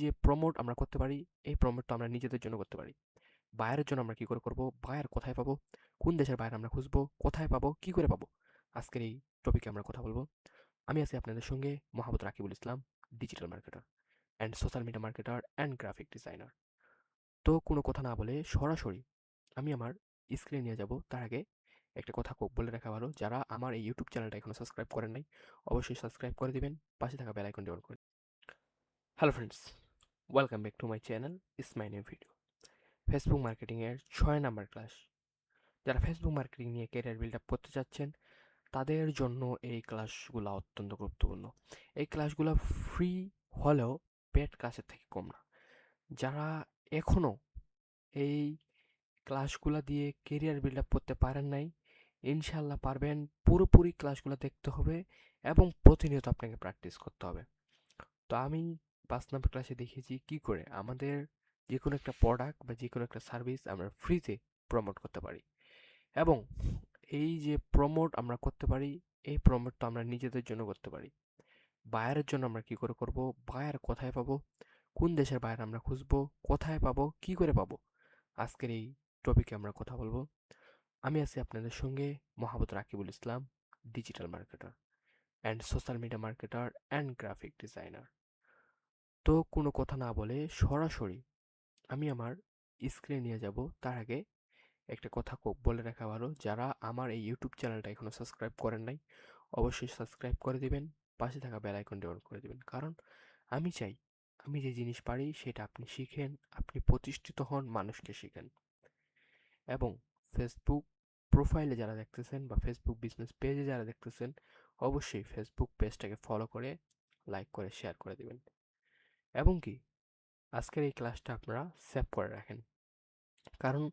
যে প্রমোট আমরা করতে পারি, এই প্রমোটটা আমরা নিজেদের জন্য করতে পারি। বায়ারের জন্য আমরা কি করে করব? বায়ার কোথায় পাবো? কোন দেশের বায়ার আমরা খুঁজবো? কোথায় পাবো? কি করে পাবো? আজকের এই টপিকে আমরা কথা বলবো। আমি আছি আপনাদের সঙ্গে Mohammad Rakibul Islam, digital marketer and social media marketer and graphic designer. তো কোনো কথা না বলে সরাসরি আমি আমার স্ক্রিনে নিয়ে যাব। তার আগে একটা কথা বলে রাখা ভালো, যারা আমার এই ইউটিউব চ্যানেলটা এখনো সাবস্ক্রাইব করেন নাই, অবশ্যই সাবস্ক্রাইব করে দিবেন, পাশে থাকা বেল আইকনটি অন করে। Hello friends, welcome back to my channel, is my new video. Facebook মার্কেটিংয়ের 6 নাম্বার ক্লাস। যারা ফেসবুক মার্কেটিং নিয়ে ক্যারিয়ার বিল্ড আপ করতে চাচ্ছেন, তাদের জন্য এই ক্লাসগুলো অত্যন্ত গুরুত্বপূর্ণ। এই ক্লাসগুলো ফ্রি হলেও পেড ক্লাসের থেকে কম না। যারা এখনও এই ক্লাসগুলো দিয়ে কেরিয়ার বিল্ড আপ করতে পারেন নাই, ইনশাল্লাহ পারবেন। পুরোপুরি ক্লাসগুলো দেখতে হবে এবং প্রতিনিয়ত আপনাকে প্র্যাকটিস করতে হবে। তো আমি 5 নাম্বার ক্লাসে দেখিয়েছি কি করে আমাদের যে কোনো একটা প্রোডাক্ট বা যে কোনো একটা সার্ভিস আমরা ফ্রিতে প্রমোট করতে পারি। এবং এই যে প্রমোট আমরা করতে পারি, এই প্রমোটটা আমরা নিজেদের জন্য করতে পারি। বায়ারের জন্য আমরা কি করে করব? বায়ার কোথায় পাবো? কোন দেশের বায়ার আমরা খুঁজবো? কোথায় পাবো? কি করে পাবো? আজকের এই টপিকে আমরা কথা বলবো। আমি আছি আপনাদের সঙ্গে Mohammad Rakibul Islam, digital marketer and social media marketer and graphic designer. তো কোনো কথা না বলে সরাসরি আমি আমার স্ক্রিনে নিয়ে যাব। তার আগে একটা কথা বলে রাখা ভালো, যারা আমার এই ইউটিউব চ্যানেলটা এখনো সাবস্ক্রাইব করেন নাই, অবশ্যই সাবস্ক্রাইব করে দিবেন, পাশে থাকা বেল আইকনটি অন করে দিবেন। কারণ আমি চাই আমি যে জিনিস পারি সেটা আপনি শিখেন, আপনি প্রতিষ্ঠিত হন, মানুষকে শিখেন। এবং ফেসবুক প্রোফাইলে যারা দেখতেছেন বা ফেসবুক বিজনেস পেজে যারা দেখতেছেন, অবশ্যই ফেসবুক পেজটাকে ফলো করে, লাইক করে, শেয়ার করে দিবেন। এবং কি আজকের এই ক্লাসটা আপনারা সেভ করে রাখেন। কারণ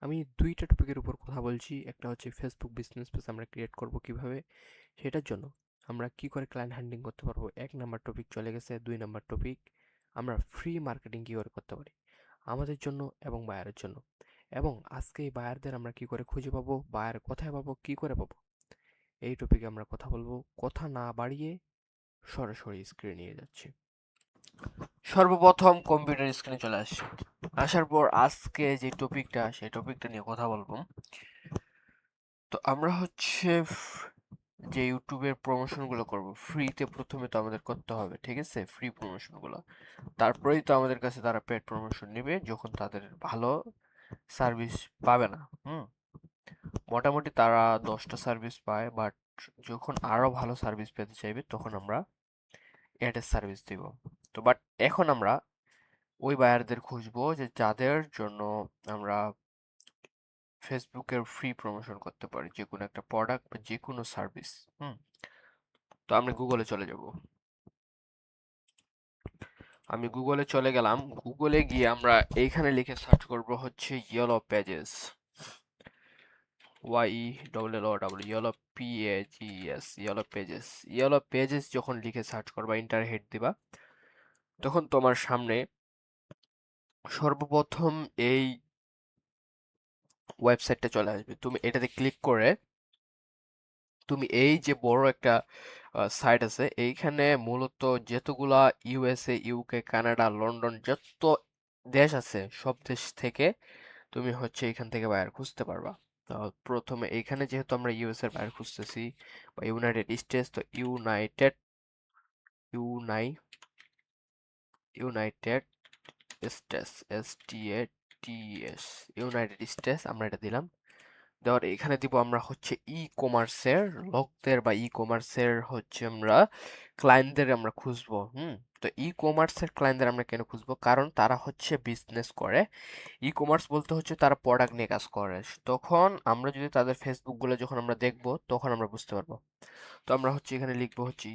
আমি 2টা টপিকের উপর কথা বলছি। একটা হচ্ছে ফেসবুক বিজনেস পেজ আমরা ক্রিয়েট করব কিভাবে, সেটার জন্য আমরা কি করে ক্লায়েন্ট হ্যান্ডলিং করতে পারবো। 1 নাম্বার টপিক চলে গেছে। 2 নাম্বার টপিক আমরা ফ্রি মার্কেটিং কি করে করতে পারি আমাদের জন্য এবং বায়ারের জন্য। এবং আজকে এই বায়ারদের আমরা কি করে খুঁজে পাবো, বায়ার কোথায় পাবো, কি করে পাবো, এই টপিকে আমরা কথা বলবো। কথা না বাড়িয়ে সরাসরি স্ক্রিনে নিয়ে যাচ্ছি। সর্বপ্রথম কম্পিউটার স্ক্রিনে চলে আসছি। আসার পর আজকে যে টপিকটা, সেই টপিকটা নিয়ে কথা বলবো। তো আমরা হচ্ছে যে ইউটিউবের প্রমোশনগুলো করব ফ্রিতে, প্রথমে তো আমাদের করতে হবে, ঠিক আছে? ফ্রি প্রমোশনগুলো, তারপরেই তো আমাদের কাছে তারা পেড প্রমোশন নেবে যখন তাদের ভালো সার্ভিস পাবে না। মোটামুটি তারা 10টা সার্ভিস পায়, বাট যখন আরো ভালো সার্ভিস পেতে চাইবে তখন আমরা অ্যাডের সার্ভিস দিব। তো বাট এখন আমরা ওই বায়ারদের খুঁজবো যে যাদের জন্য আমরা ফেসবুকের ফ্রি প্রমোশন করতে পারি, যে কোনো একটা প্রোডাক্ট বা যে কোনো সার্ভিস। তো আমরা গুগলে চলে যাব। আমি গুগলে চলে গেলাম। গুগলে গিয়ে আমরা এইখানে লিখে সার্চ করব হচ্ছে yellow pages, YELLOW, yellow PAGES, yellow pages. Yellow pages যখন লিখে সার্চ করবা, ইন্টার হিট দিবা, তখন তোমার সামনে সর্বপ্রথম এই ওয়েবসাইটটা চলে আসবে। তুমি এটাতে ক্লিক করে তুমি এই যে বড় একটা সাইট আছে, এইখানে মূলত যতগুলা USA, UK, কানাডা, লন্ডন, যত দেশ আছে সব দেশ থেকে তুমি হচ্ছে এখান থেকে বায়ার খুঁজতে পারবা। তো প্রথমে এইখানে যেহেতু আমরা ইউএস এর বায়ার খুঁজতেছি বা ইউনাইটেড স্টেটস, তো uni United States, STATS, United States আমরা এটা দিলাম। দেওয়ার এখানে দিব আমরা হচ্ছে ই কমার্সের লোকদের বা ই কমার্সের হচ্ছে আমরা ক্লায়েন্টদের আমরা খুঁজবো। তো ই কমার্সের ক্লায়েন্টদের আমরা কেন খুঁজবো? কারণ তারা হচ্ছে বিজনেস করে। ই কমার্স বলতে হচ্ছে তারা প্রোডাক্ট নিয়ে কাজ করে। তখন আমরা যদি তাদের ফেসবুক গুলো যখন আমরা দেখবো, তখন আমরা বুঝতে পারবো। তো আমরা হচ্ছে এখানে লিখবো হচ্ছে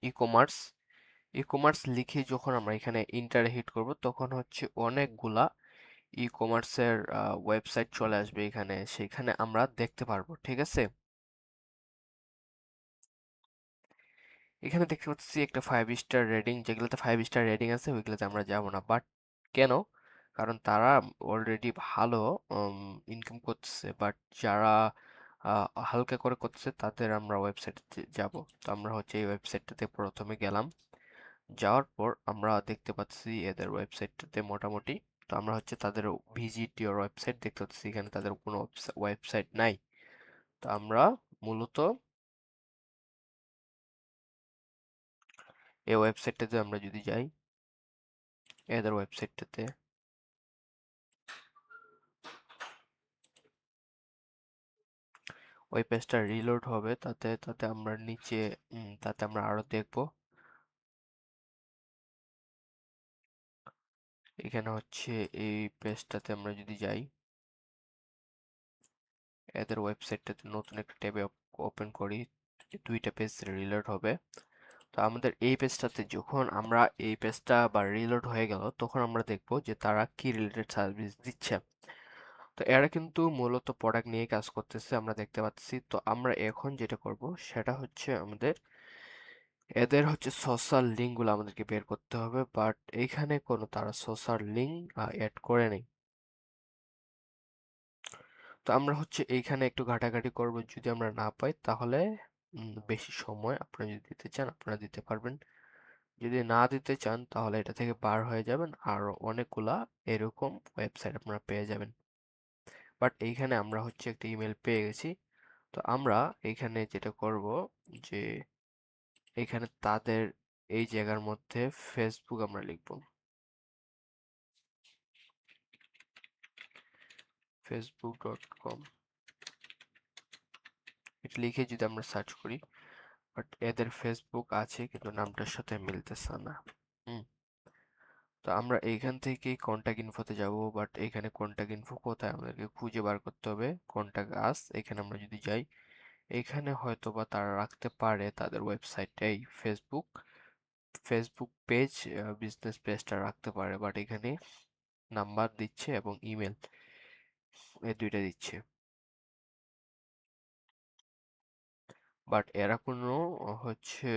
ই কমার্স। ই কমার্স লিখে যখন আমরা এখানে ইন্টারে হিট করব, তখন হচ্ছে অনেকগুলা ই কমার্সের ওয়েবসাইট চলে আসবে এখানে, সেখানে আমরা দেখতে পারবো, ঠিক আছে? এখানে দেখতে পাচ্ছি একটা 5 স্টার রেটিং, যেগুলোতে 5 স্টার রেটিং আছে ওইগুলোতে আমরা যাব না, বাট কেন? কারণ তারা অলরেডি ভালো ইনকাম করতেছে, বাট যারা হালকা করে করতেছে তাদের আমরা ওয়েবসাইটে যাব। তো আমরা হচ্ছে এই ওয়েবসাইটটাতে প্রথমে গেলাম। যাওয়ার পর আমরা দেখতে পাচ্ছি এদের ওয়েবসাইটটাতে মোটামুটি, তো আমরা হচ্ছে তাদের ভিজিট ইওর ওয়েবসাইট দেখতে পাচ্ছি, এখানে তাদের কোনো ওয়েবসাইট নাই। তো আমরা মূলত এই ওয়েবসাইটটাতে আমরা যদি যাই, এদের ওয়েবসাইটটাতে ওই পেজটা রিলোড হবে, তাতে তাতে আমরা নিচে তাতে আমরা আরো দেখব। এখানে হচ্ছে এই পেজটাতে আমরা যদি যাই, এদের ওয়েবসাইটটাতে নতুন একটা ট্যাবে ওপেন করি, দুইটা পেজ রিলোড হবে। তো আমাদের এই পেজটাতে যখন আমরা এই পেজটা বা রিলোড হয়ে গেল, তখন আমরা দেখব যে তারা কি রিলেটেড সার্ভিস দিচ্ছে। তো এরা কিন্তু মূলত প্রোডাক্ট নিয়ে কাজ করতেছে, আমরা দেখতে পাচ্ছি। তো আমরা এখন যেটা করব সেটা হচ্ছে এদের হচ্ছে সোশ্যাল লিঙ্কগুলো আমাদেরকে বের করতে হবে, বাট এইখানে কোনো তারা সোশ্যাল লিঙ্ক অ্যাড করে নেই। তো আমরা হচ্ছে এইখানে একটু ঘাটাঘাটি করব, যদি আমরা না পাই তাহলে বেশি সময় আপনারা যদি দিতে চান আপনারা দিতে পারবেন, যদি না দিতে চান তাহলে এটা থেকে বার হয়ে যাবেন, আরো অনেকগুলা এরকম ওয়েবসাইট আপনারা পেয়ে যাবেন। বাট এইখানে আমরা হচ্ছে একটা ইমেল পেয়ে গেছি। তো আমরা এইখানে যেটা করব যে এইখানে তাদের এই জায়গার মধ্যে ফেসবুক আমরা লিখব, facebook.com এটা লিখে যদি আমরা সার্চ করি, বাট এদের ফেসবুক আছে কিন্তু নামটার সাথে মিলতেছে না। হুম তো আমরা এইখান থেকে কন্টাক্ট ইনফোতে যাব, বাট এখানে কন্টাক্ট ইনফো কোথায় আমাদেরকে খুঁজে বার করতে হবে। কন্টাক্ট আস এখানে আমরা যদি যাই, এখানে হয়তো বা তারা রাখতে পারে তাদের ওয়েবসাইটে এই ফেসবুক পেজ, বিজনেস পেজটা রাখতে পারে, বাট এখানে নাম্বার দিচ্ছে এবং ইমেল এই দুইটা দিচ্ছে, বাট এরা কোনো হচ্ছে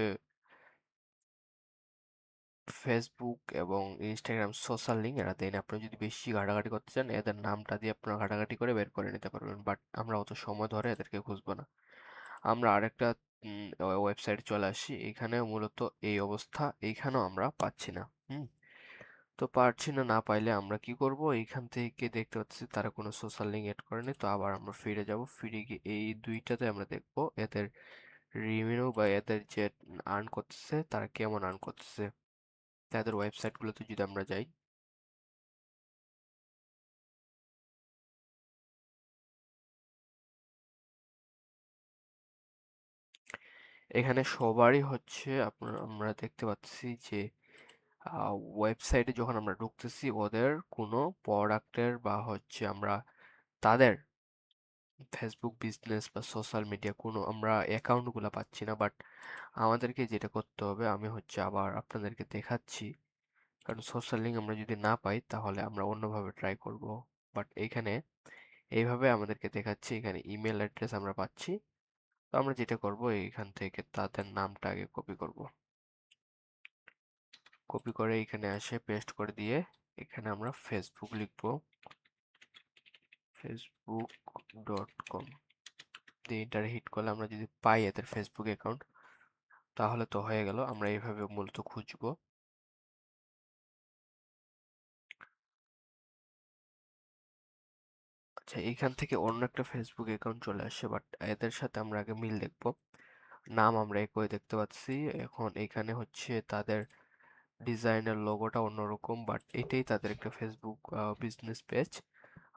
ফেসবুক এবং ইনস্টাগ্রাম সোশ্যাল লিঙ্ক এরা দেয় না। আপনারা যদি বেশি ঘাটাঘাটি করতে চান এদের নামটা দিয়ে আপনারা ঘাটাঘাটি করে বের করে নিতে পারবেন, বাট আমরা অত সময় ধরে এদেরকে খুঁজবো না। আমরা আরেকটা ওয়েবসাইট চলে আসি, এখানে মূলত এই অবস্থা, এইখানেও আমরা পাচ্ছি না। হুম তো পারছি না, না পাইলে আমরা কি করব, এইখান থেকে দেখতে পাচ্ছি তারা কোনো সোশ্যাল লিঙ্ক এড করেনি। তো আবার আমরা ফিরে যাব, ফিরে গিয়ে এই দুইটাতে আমরা দেখব এদের রিভিউ বা এদের যে আর্ন করতেছে তারা কেমন আর্ন করতেছে। তাদের ওয়েবসাইটগুলোতে যদি আমরা যাই, এখানে সবারই হচ্ছে আপনার আমরা দেখতে পাচ্ছি যে ওয়েবসাইটে যখন আমরা ঢুকতেছি ওদের কোনো প্রোডাক্টের বা হচ্ছে আমরা তাদের ফেসবুক বিজনেস বা সোশ্যাল মিডিয়া কোনো আমরা অ্যাকাউন্টগুলো পাচ্ছি না। বাট আমাদেরকে যেটা করতে হবে, আমি হচ্ছে আবার আপনাদেরকে দেখাচ্ছি, কারণ সোশ্যাল লিঙ্ক আমরা যদি না পাই তাহলে আমরা অন্যভাবে ট্রাই করব। বাট এইখানে এইভাবে আমাদেরকে দেখাচ্ছি, এখানে ইমেল অ্যাড্রেস আমরা পাচ্ছি। তো আমরা যেটা করব এইখান থেকে তাদের নামটা আগে কপি করব, কপি করে এখানে আসে পেস্ট করে দিয়ে এখানে আমরা ফেসবুক লিখব, facebook.com দিয়ে এন্টার হিট করলে আমরা যদি পাই এদের ফেসবুক অ্যাকাউন্ট তাহলে তো হয়ে গেল। আমরা এইভাবে মূলত খুঁজবো। আচ্ছা, এইখান থেকে অন্য একটা ফেসবুক অ্যাকাউন্ট চলে আসে, বাট এদের সাথে আমরা আগে মিল দেখব। নাম আমরা একই দেখতে পাচ্ছি, এখন এখানে হচ্ছে তাদের ডিজাইনের লোগোটা অন্যরকম, বাট এটাই তাদের একটা ফেসবুক বিজনেস পেজ।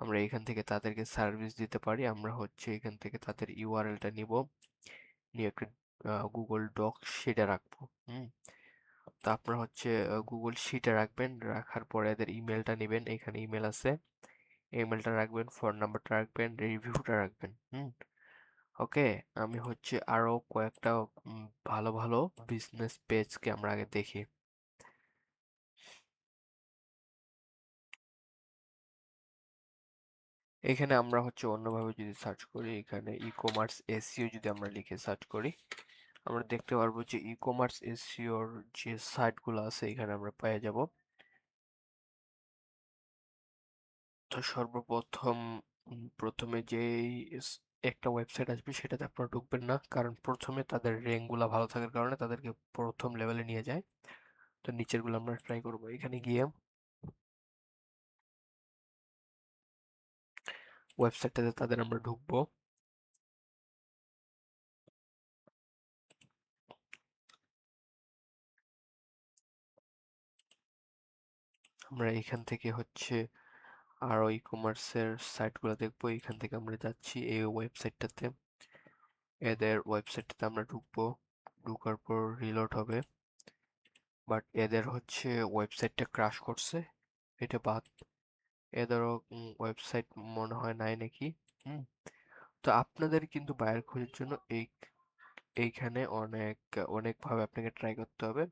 আমরা এখান থেকে তাদেরকে সার্ভিস দিতে পারি। আমরা হচ্ছে এখান থেকে তাদের ইউআরএলটা নিব, নিয়ে একটা গুগল ডক সেটা রাখবো। হুম তো আপনারা হচ্ছে গুগল শিটে রাখবেন, রাখার পরে এদের ইমেলটা নেবেন, এখানে ইমেল আছে, ইমেলটা রাখবেন, ফোন নাম্বারটা রাখবেন, রিভিউটা রাখবেন। ওকে, আমি হচ্ছে আরো কয়েকটা ভালো ভালো বিজনেস পেজকে আমরা আগে দেখি। এখানে আমরা হচ্ছে অন্যভাবে যদি সার্চ করি, এখানে ই কমার্স এসইও যদি আমরা লিখে সার্চ করি, আমরা দেখতে পারবো যে ই কমার্স এসইওর যে সাইটগুলো আছে এখানে আমরা পেয়ে যাব। তো সর্বপ্রথম প্রথমে যেই একটা ওয়েবসাইট আসবে সেটাতে আপনারা ঢুকবেন না, কারণ প্রথমে তাদের র্যাঙ্কগুলো ভালো থাকার কারণে তাদেরকে প্রথম লেভেলে নিয়ে যায়। তো নিচেরগুলো আমরা ট্রাই করবো। এখানে গিয়ে ওয়েবসাইটটাতে তাদের আমরা ঢুকবো। আমরা এখান থেকে হচ্ছে আরো ই কমার্সের সাইটগুলো দেখবো। এখান থেকে আমরা যাচ্ছি এই ওয়েবসাইটটাতে, এদের ওয়েবসাইটটাতে আমরা ঢুকবো। ঢুকার পর রিলোড হবে, বাট এদের হচ্ছে ওয়েবসাইটটা ক্রাশ করছে, এটা বাদ। এদেরও ওয়েবসাইট মনে হয় নাই নাকি। হুম। তো আপনাদের কিন্তু বায়ার খোঁজার জন্য এইখানে অনেকভাবে আপনাকে ট্রাই করতে হবে,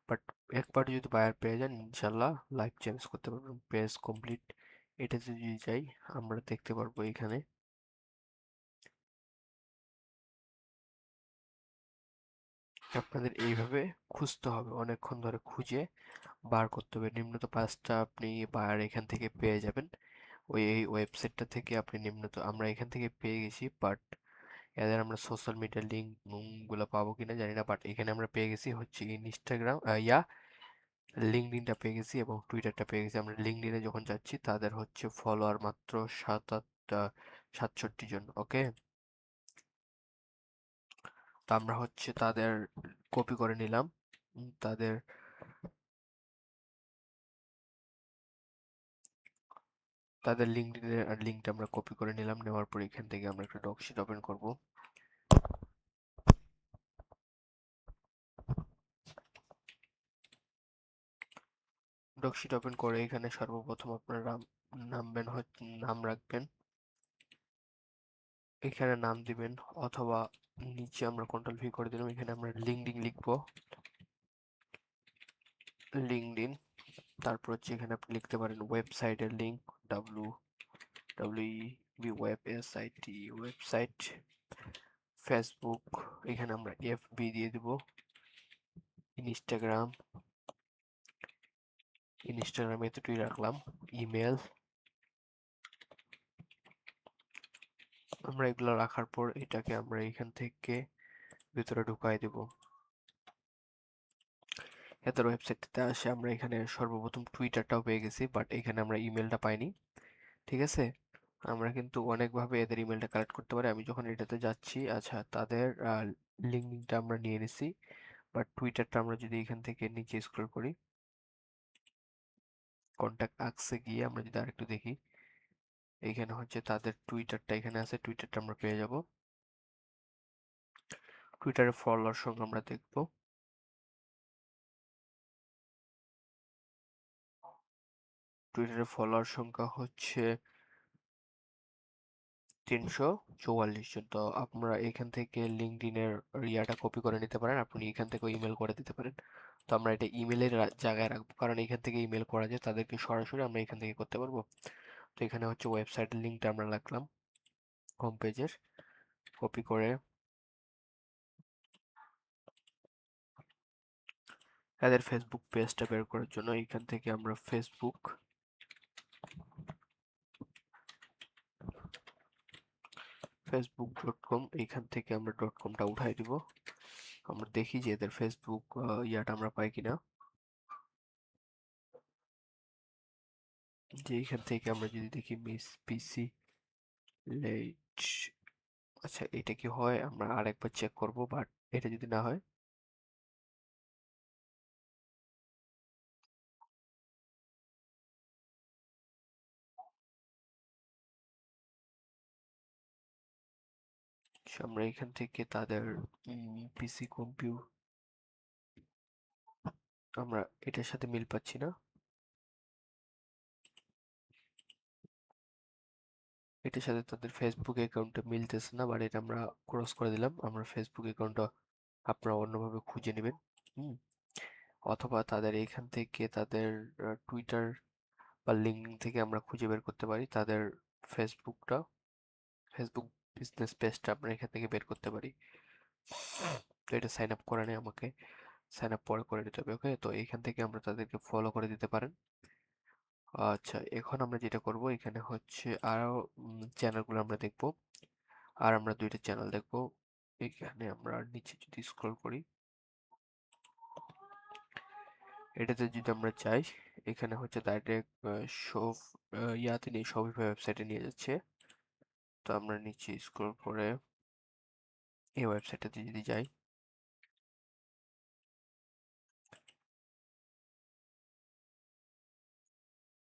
বাট একবার যদি বায়ার পেয়ে যান ইনশাল্লাহ লাইফ চেঞ্জ করতে পারবেন। পেজ কমপ্লিট এটাতে যদি যাই আমরা দেখতে পারবো এখানে আপনাদের এইভাবে খুঁজতে হবে, অনেকক্ষণ ধরে খুঁজে বার করতে হবে। নিম্নত 5টা আপনি বায়ার এখান থেকে পেয়ে যাবেন। এই ওয়েবসাইটটা থেকে আপনি নিম্নত আমরা এখান থেকে পেয়ে গেছি, বাট এদের আমরা সোশ্যাল মিডিয়ার লিঙ্ক গুলো পাবো কিনা জানি না, বাট এখানে আমরা পেয়ে গেছি হচ্ছে ইনস্টাগ্রাম লিঙ্কডইনটা পেয়ে গেছি এবং টুইটারটা পেয়ে গেছি। আমরা লিঙ্কডইনে যখন যাচ্ছি তাদের হচ্ছে ফলোয়ার মাত্র 67 জন। ওকে, তো আমরা হচ্ছে তাদের কপি করে নিলাম। তাদের তাদের লিঙ্কডইনের লিঙ্কটা আমরা কপি করে নিলাম। নেওয়ার পর এখান থেকে আমরা একটা ডক্সিট ওপেন করব। ডক্সিট ওপেন করে এখানে সর্বপ্রথম আপনারা নাম রাখবেন, এখানে নাম দিবেন, অথবা নিচে আমরা কন্ট্রোল ভি করে দিলাম, এখানে আমরা লিঙ্কডইন লিখবো, লিঙ্কডইন। তারপর হচ্ছে এখানে আপনি লিখতে পারেন ওয়েবসাইটের লিঙ্ক, WWEB ওয়েবসাইট। ফেসবুক, এখানে আমরা FB দিয়ে দিব। ইনস্টাগ্রাম, এতটুকুই রাখলাম। ইমেল, আমরা এগুলো রাখার পর এটাকে আমরা এখান থেকে ভিতরে ঢুকাই দেব। এদের ওয়েবসাইটটাতে আসে আমরা এখানে সর্বপ্রথম টুইটারটাও পেয়ে গেছি, বাট এখানে আমরা ইমেলটা পাইনি। ঠিক আছে, আমরা কিন্তু অনেকভাবে এদের ইমেলটা কালেক্ট করতে পারি। আমি যখন এটাতে যাচ্ছি, আচ্ছা তাদের লিঙ্কটা আমরা নিয়ে নিছি, বাট টুইটারটা আমরা যদি এখান থেকে নিচে স্ক্রল করি, কন্ট্যাক্ট আক্সে গিয়ে আমরা যদি আরেকটু দেখি, এখানে হচ্ছে তাদের টুইটারটা এখানে আছে, টুইটারটা আমরা পেয়ে যাব। টুইটারের ফলোয়ার সংখ্যা আমরা দেখব। টুইটারের ফলোয়ার সংখ্যা হচ্ছে 344 জন। তো আপনারা এখান থেকে লিঙ্কডইনের ইয়াটা কপি করে নিতে পারেন, আপনি এখান থেকে ইমেল করে দিতে পারেন। তো আমরা এটা ইমেলের জায়গায় রাখবো, কারণ এখান থেকে ইমেল করা যায় তাদেরকে সরাসরি, আমরা এখান থেকে করতে পারবো। তো এখানে হচ্ছে ওয়েবসাইটের লিঙ্কটা আমরা রাখলাম হোম পেজের, কপি করে তাদের ফেসবুক পেজটা বের করার জন্য এখান থেকে আমরা facebook.com, এইখান থেকে আমরা .comটা উঠাই দিব। আমরা দেখি যে এদের ফেসবুক ইয়াটা আমরা পাই কিনা, যে এখান থেকে আমরা যদি দেখি মিস পিসি লেট, আচ্ছা এটা কি হয় আমরা আরেকবার চেক করব, বাট এটা যদি না হয় আমরা এখান থেকে তাদের পিসি আমরা এটার সাথে মিল পাচ্ছি না, এটার সাথে তাদের ফেসবুক অ্যাকাউন্টটা মিলতেছে না, বাট এটা আমরা ক্রস করে দিলাম। আমরা ফেসবুক অ্যাকাউন্টটা আপনারা অন্যভাবে খুঁজে নেবেন। হুম, অথবা তাদের এখান থেকে তাদের টুইটার বা লিঙ্কডইন থেকে আমরা খুঁজে বের করতে পারি তাদের ফেসবুকটা, ফেসবুক বিজনেস পেজটা আমরা এখান থেকে বের করতে পারি। তো এটা সাইন আপ করা নেই, আমাকে সাইন আপ পরে করে নিতে হবে। ওকে, তো এইখান থেকে আমরা তাদেরকে ফলো করে দিতে পারেন। আচ্ছা, এখন আমরা যেটা করব এখানে হচ্ছে আরো চ্যানেলগুলো আমরা দেখব। আর আমরা 2টা চ্যানেল দেখব। এখানে আমরা নিচে যদি স্ক্রল করি, এটাতে যদি আমরা চাই, এখানে হচ্ছে ডাইরেক্ট সব ইয়াতে নিয়ে শপিফাই ওয়েবসাইটে নিয়ে যাচ্ছে। তো আমরা নিচে স্ক্রল করে এই ওয়েবসাইটটাতে যদি যাই,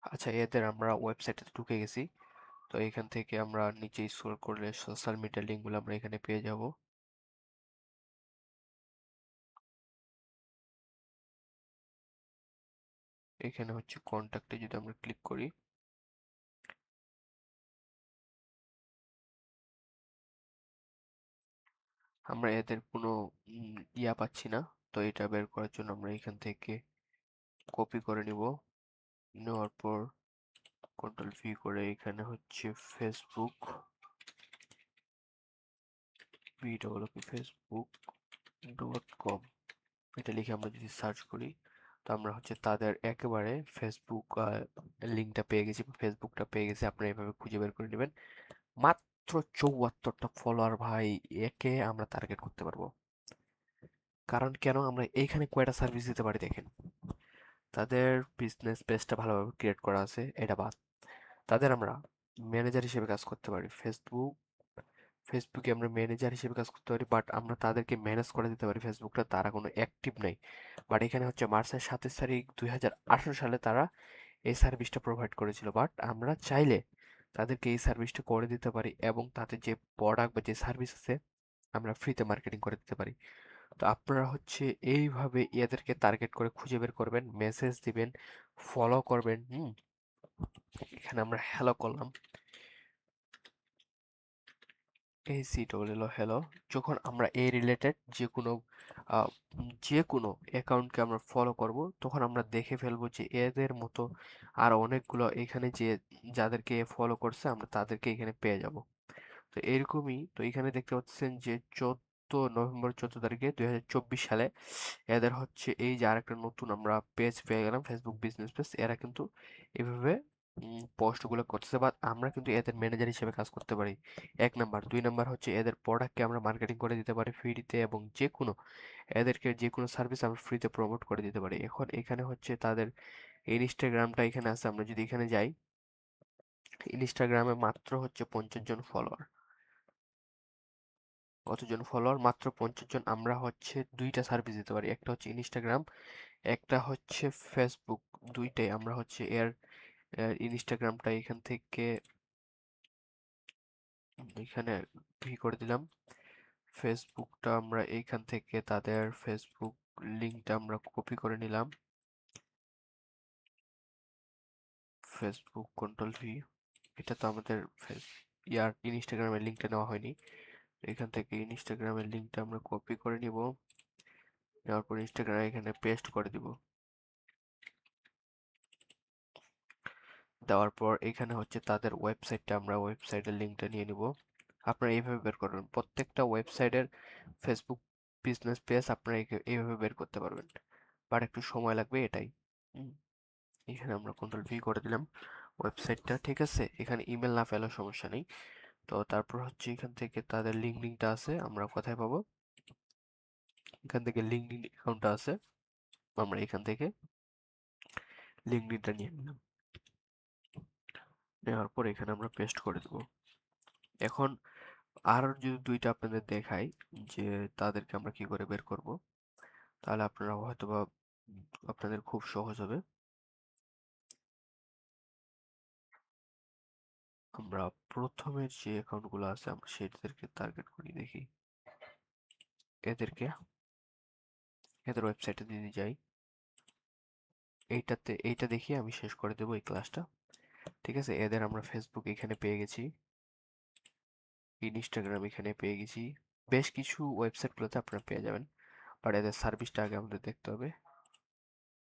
আচ্ছা এদের আমরা ওয়েবসাইটে ঢুকে গেছি। তো এখান থেকে আমরা নিচে স্ক্রল করলে সোশ্যাল মিডিয়া লিঙ্কগুলো আমরা এখানে পেয়ে যাব। এখানে হচ্ছে কন্ট্যাক্টে যদি আমরা ক্লিক করি, আমরা এদের কোনো ইয়া পাচ্ছি না। তো এটা বের করার জন্য আমরা এখান থেকে কপি করে নিব। নেওয়ার পর কন্ট্রোল ভি করে এখানে হচ্ছে ফেসবুক, facebook.com এটা লিখে আমরা যদি সার্চ করি, তো আমরা হচ্ছে তাদের একেবারে ফেসবুক লিঙ্কটা পেয়ে গেছি, ফেসবুকটা পেয়ে গেছি। আপনারা এভাবে খুঁজে বের করে নেবেন। মাত্র 74টা ফলোয়ার ভাই, একে আমরা টার্গেট করতে পারবো। কারণ কেন, আমরা এইখানে কয়টা সার্ভিস দিতে পারি দেখেন। তাদের বিজনেস পেজটা ভালোভাবে ক্রিয়েট করা আছে, এটা বাদ। তাদের আমরা ম্যানেজার হিসেবে কাজ করতে পারি। ফেসবুকে আমরা ম্যানেজার হিসেবে কাজ করতে পারি, বাট আমরা তাদেরকে ম্যানেজ করে দিতে পারি ফেসবুকটা, তারা কোনো অ্যাক্টিভ নেই। বাট এখানে হচ্ছে মার্চের 27 তারিখ 2018 সালে তারা এই সার্ভিসটা প্রোভাইড করেছিল, বাট আমরা চাইলে তাদেরকে এই সার্ভিসটা করে দিতে পারি এবং তাদের যে প্রোডাক্ট বা যে সার্ভিস আছে আমরা ফ্রিতে মার্কেটিং করে দিতে পারি। তো আপনারা হচ্ছে এইভাবে এদেরকে টার্গেট করে খুঁজে বের করবেন, মেসেজ দিবেন, ফলো করবেন। এখানে আমরা হ্যালো করলাম, হ্যালো। যখন আমরা এই রিলেটেড যে কোনো অ্যাকাউন্টকে আমরা ফলো করব, তখন আমরা দেখে ফেলবো যে এদের মতো আর অনেকগুলো এখানে যে যাদেরকে ফলো করছে আমরা তাদেরকে এখানে পেয়ে যাব। তো এরকমই, তো এখানে দেখতে পাচ্ছেন যে 14 নভেম্বর 14 তারিখে 2024 সালে এদের হচ্ছে এই যে আরেকটা নতুন আমরা পেজ পেয়ে গেলাম, ফেসবুক বিজনেস পেজ। এরা কিন্তু এভাবে পোস্টগুলো করতেছে, বাট আমরা কিন্তু এদের ম্যানেজার হিসেবে কাজ করতে পারি। 1 নাম্বার, 2 নাম্বার হচ্ছে এদের প্রোডাক্টকে আমরা মার্কেটিং করে দিতে পারি ফ্রিতে, এবং এদেরকে যে কোনো সার্ভিস আমরা ফ্রিতে প্রমোট করে দিতে পারি। এখন এখানে হচ্ছে তাদের ইনস্টাগ্রামটা এখানে আছে, আমরা যদি এখানে যাই, ইনস্টাগ্রামে মাত্র হচ্ছে 50 জন ফলোয়ার। কতজন ফলোয়ার? মাত্র 50 জন। আমরা হচ্ছে 2টা সার্ভিস দিতে পারি, একটা হচ্ছে ইনস্টাগ্রাম, একটা হচ্ছে ফেসবুক। দুইটাই আমরা হচ্ছে ইনস্টাগ্রামটা এখান থেকে এখানে করে দিলাম। ফেসবুকটা আমরা এইখান থেকে তাদের ফেসবুক লিঙ্কটা আমরা কপি করে নিলাম। ফেসবুক কন্ট্রোল ভি, এটা তো আমাদের ইনস্টাগ্রামের লিঙ্কটা নেওয়া হয়নি। এখান থেকে ইনস্টাগ্রামের লিঙ্কটা আমরা কপি করে নিব। নেওয়ার পর ইনস্টাগ্রাম এখানে পেস্ট করে দিব। দেওয়ার পর এখানে হচ্ছে তাদের ওয়েবসাইটটা, আমরা ওয়েবসাইটের লিঙ্কটা নিয়ে নিব। আপনারা এইভাবে বের করবেন প্রত্যেকটা ওয়েবসাইটের ফেসবুক বিজনেস পেজ, আপনারা এইভাবে বের করতে পারবেন, বাট একটু সময় লাগবে এটাই। হুম, এখানে আমরা কন্ট্রোল ভি করে দিলাম ওয়েবসাইটটা, ঠিক আছে। এখানে ইমেল না ফেলার সমস্যা নেই। তো তারপর হচ্ছে এখান থেকে তাদের লিঙ্কডিনটা আছে, আমরা কোথায় পাবো, এখান থেকে লিঙ্কডিন অ্যাকাউন্টটা আছে, আমরা এখান থেকে লিঙ্কডিনটা নিয়ে নিলাম। নেওয়ার পর এখানে আমরা পেস্ট করে দেবো। এখন আর যদি 2টা আপনাদের দেখাই যে তাদেরকে আমরা কি করে বের করব, তাহলে আপনারা হয়তোবা আপনাদের খুব সহজ হবে। আমরা প্রথমের যে অ্যাকাউন্টগুলো আছে আমরা সেটাদেরকে টার্গেট করি, দেখি এদেরকে, এদের ওয়েবসাইটে যদি যাই, এইটা দেখিয়ে আমি শেষ করে দেবো এই ক্লাসটা, ঠিক আছে। এদের আমরা ফেসবুক এখানে পেয়ে গেছি, ইনস্টাগ্রাম এখানে পেয়ে গেছি, বেশ কিছু ওয়েবসাইটগুলোতে আপনারা পেয়ে যাবেন, বাট এদের সার্ভিসটা আগে আমাদের দেখতে হবে।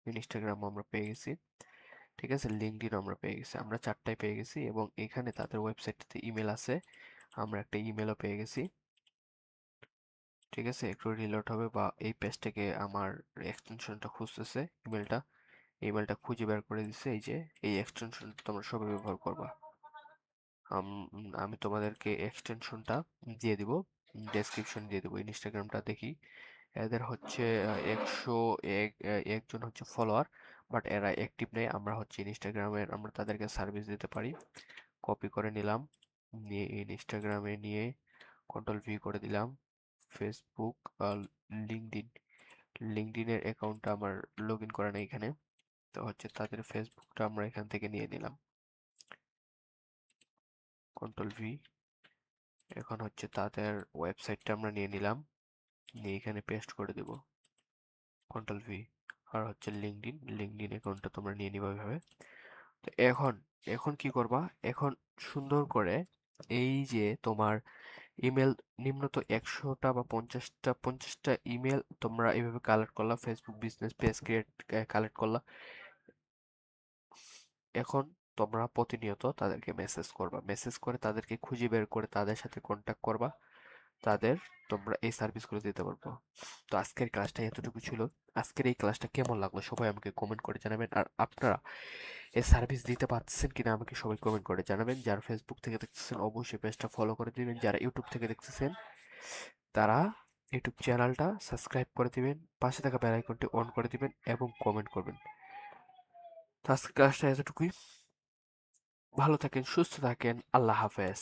ইনস্টাগ্রাম আমরা পেয়ে গেছি, ঠিক আছে। লিঙ্কডইন আমরা পেয়ে গেছি, আমরা 4টাই পেয়ে গেছি, এবং এখানে তাদের ওয়েবসাইটটাতে ইমেল আছে, আমরা একটা ইমেলও পেয়ে গেছি, ঠিক আছে। একটু রিলোড হবে বা এই পেজ থেকে আমার এক্সটেনশনটা খুঁজতেছে ইমেলটা, ইমেলটা খুঁজে বের করে দিছে, এই যে এই এক্সটেনশনটা তোমরা সবাই ব্যবহার করবা। আমি তোমাদেরকে এক্সটেনশনটা দিয়ে দিব, ডেসক্রিপশন দিয়ে দেবো। ইনস্টাগ্রামটা দেখি, এদের হচ্ছে 101 জন হচ্ছে ফলোয়ার, বাট এরা অ্যাক্টিভ নেই। আমরা হচ্ছে ইনস্টাগ্রামের আমরা তাদেরকে সার্ভিস দিতে পারি। কপি করে নিলাম, নিয়ে ইনস্টাগ্রামে নিয়ে কন্ট্রোল V করে দিলাম। ফেসবুক, লিঙ্কডিন, লিঙ্কডিনের অ্যাকাউন্টটা আমার লগ ইন করা নেই এখানে, তো হচ্ছে তাদের ফেসবুকটা আমরা এখান থেকে নিয়ে নিলাম। Control V। এখন হচ্ছে তাদের ওয়েবসাইটটা আমরা নিয়ে নিলাম, নিয়ে এখানে পেস্ট করে দেব। Control V। আর হচ্ছে লিঙ্কডিন, লিঙ্কডিন অ্যাকাউন্টটা তোমরা নিয়ে নিবা এভাবে। তো এখন এখন কি করবা, এখন সুন্দর করে এই যে তোমার ইমেল, নিম্নত 100টা বা 50টা ইমেল তোমরা এইভাবে কালেক্ট করলা, Facebook business page create collect করলা। এখন তোমরা প্রতিনিয়ত তাদেরকে মেসেজ করবা, মেসেজ করে তাদেরকে খুঁজে বের করে তাদের সাথে কন্ট্যাক্ট করবা, তাদের তোমরা এই সার্ভিসগুলো দিতে পারবো। তো আজকের ক্লাসটা এতটুকু ছিল। আজকের এই ক্লাসটা কেমন লাগলো সবাই আমাকে কমেন্ট করে জানাবেন, আর আপনারা এই সার্ভিস দিতে পারছেন কিনা আমাকে সবাই কমেন্ট করে জানাবেন। যারা ফেসবুক থেকে দেখতেছেন অবশ্যই পেজটা ফলো করে দিবেন, যারা ইউটিউব থেকে দেখতেছেন তারা ইউটিউব চ্যানেলটা সাবস্ক্রাইব করে দিবেন, পাশে থাকা বেল আইকনটি অন করে দিবেন এবং কমেন্ট করবেন। তো আজকের ক্লাসটা এতটুকুই। ভালো থাকেন, সুস্থ থাকেন, আল্লাহ হাফেজ।